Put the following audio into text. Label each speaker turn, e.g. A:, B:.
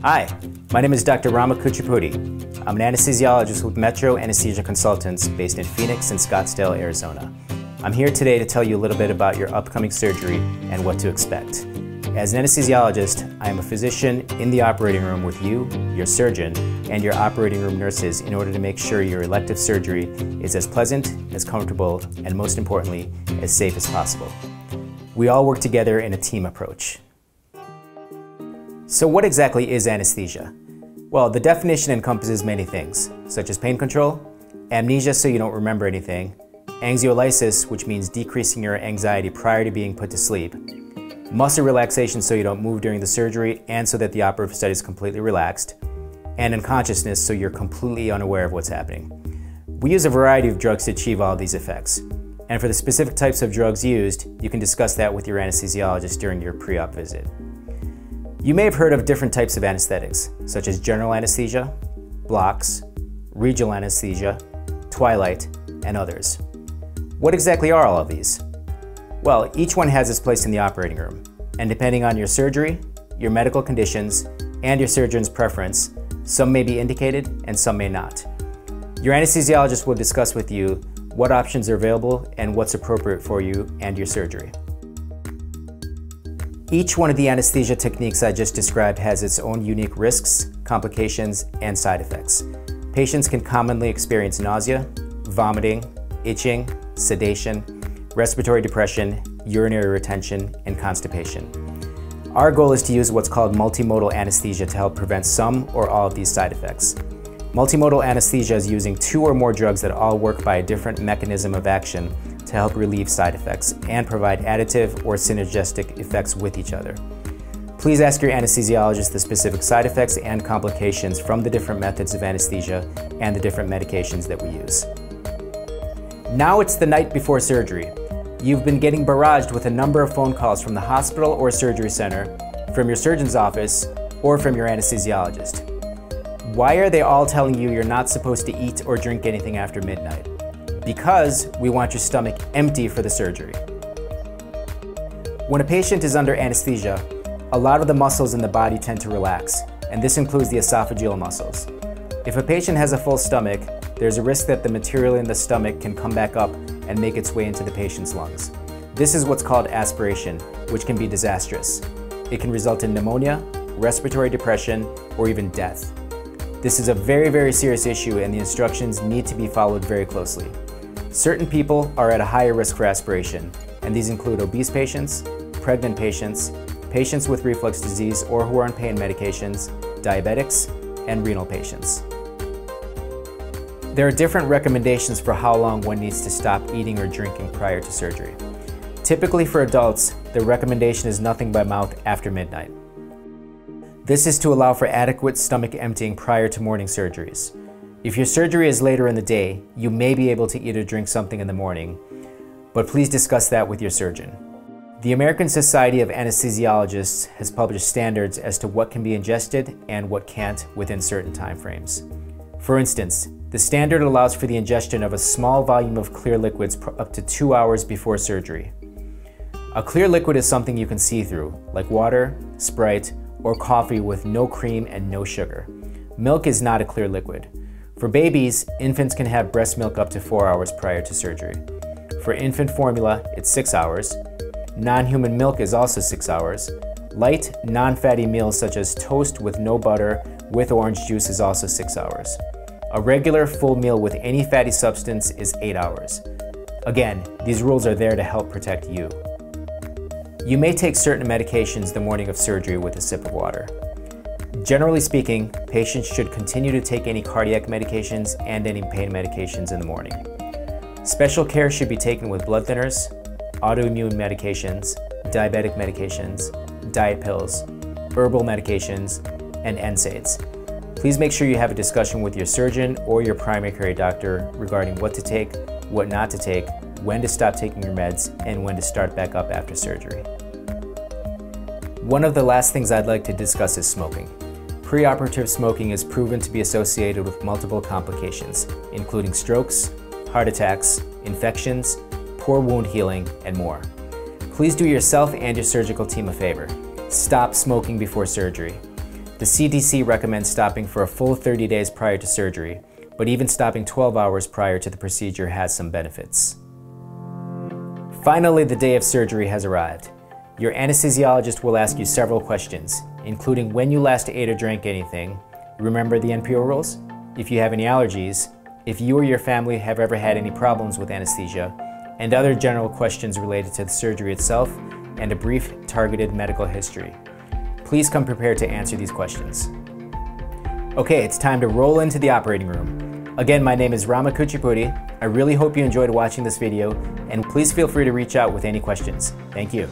A: Hi, my name is Dr. Rama Kuchipudi. I'm an anesthesiologist with Metro Anesthesia Consultants based in Phoenix and Scottsdale, Arizona. I'm here today to tell you a little bit about your upcoming surgery and what to expect. As an anesthesiologist, I am a physician in the operating room with you, your surgeon, and your operating room nurses in order to make sure your elective surgery is as pleasant, as comfortable, and most importantly, as safe as possible. We all work together in a team approach. So what exactly is anesthesia? Well, the definition encompasses many things, such as pain control, amnesia so you don't remember anything, anxiolysis, which means decreasing your anxiety prior to being put to sleep, muscle relaxation so you don't move during the surgery and so that the operative site is completely relaxed, and unconsciousness so you're completely unaware of what's happening. We use a variety of drugs to achieve all of these effects. And for the specific types of drugs used, you can discuss that with your anesthesiologist during your pre-op visit. You may have heard of different types of anesthetics, such as general anesthesia, blocks, regional anesthesia, twilight, and others. What exactly are all of these? Well, each one has its place in the operating room, and depending on your surgery, your medical conditions, and your surgeon's preference, some may be indicated and some may not. Your anesthesiologist will discuss with you what options are available and what's appropriate for you and your surgery. Each one of the anesthesia techniques I just described has its own unique risks, complications, and side effects. Patients can commonly experience nausea, vomiting, itching, sedation, respiratory depression, urinary retention, and constipation. Our goal is to use what's called multimodal anesthesia to help prevent some or all of these side effects. Multimodal anesthesia is using 2 or more drugs that all work by a different mechanism of action to help relieve side effects and provide additive or synergistic effects with each other. Please ask your anesthesiologist the specific side effects and complications from the different methods of anesthesia and the different medications that we use. Now it's the night before surgery. You've been getting barraged with a number of phone calls from the hospital or surgery center, from your surgeon's office, or from your anesthesiologist. Why are they all telling you you're not supposed to eat or drink anything after midnight? Because we want your stomach empty for the surgery. When a patient is under anesthesia, a lot of the muscles in the body tend to relax, and this includes the esophageal muscles. If a patient has a full stomach, there's a risk that the material in the stomach can come back up and make its way into the patient's lungs. This is what's called aspiration, which can be disastrous. It can result in pneumonia, respiratory depression, or even death. This is a very, very serious issue and the instructions need to be followed very closely. Certain people are at a higher risk for aspiration, and these include obese patients, pregnant patients, patients with reflux disease or who are on pain medications, diabetics, and renal patients. There are different recommendations for how long one needs to stop eating or drinking prior to surgery. Typically for adults, the recommendation is nothing by mouth after midnight. This is to allow for adequate stomach emptying prior to morning surgeries. If your surgery is later in the day, you may be able to eat or drink something in the morning, but please discuss that with your surgeon. The American Society of Anesthesiologists has published standards as to what can be ingested and what can't within certain time frames. For instance, the standard allows for the ingestion of a small volume of clear liquids up to 2 hours before surgery. A clear liquid is something you can see through, like water, Sprite, or coffee with no cream and no sugar. Milk is not a clear liquid. For babies, infants can have breast milk up to 4 hours prior to surgery. For infant formula, it's 6 hours. Non-human milk is also 6 hours. Light, non-fatty meals such as toast with no butter with orange juice is also 6 hours. A regular full meal with any fatty substance is 8 hours. Again, these rules are there to help protect you. You may take certain medications the morning of surgery with a sip of water. Generally speaking, patients should continue to take any cardiac medications and any pain medications in the morning. Special care should be taken with blood thinners, autoimmune medications, diabetic medications, diet pills, herbal medications, and NSAIDs. Please make sure you have a discussion with your surgeon or your primary care doctor regarding what to take, what not to take, when to stop taking your meds, and when to start back up after surgery. One of the last things I'd like to discuss is smoking. Preoperative smoking is proven to be associated with multiple complications, including strokes, heart attacks, infections, poor wound healing, and more. Please do yourself and your surgical team a favor. Stop smoking before surgery. The CDC recommends stopping for a full 30 days prior to surgery, but even stopping 12 hours prior to the procedure has some benefits. Finally, the day of surgery has arrived. Your anesthesiologist will ask you several questions, including when you last ate or drank anything, remember the NPO rules, if you have any allergies, if you or your family have ever had any problems with anesthesia, and other general questions related to the surgery itself, and a brief targeted medical history. Please come prepared to answer these questions. Okay, it's time to roll into the operating room. Again, my name is Rama Kuchipudi. I really hope you enjoyed watching this video, and please feel free to reach out with any questions. Thank you.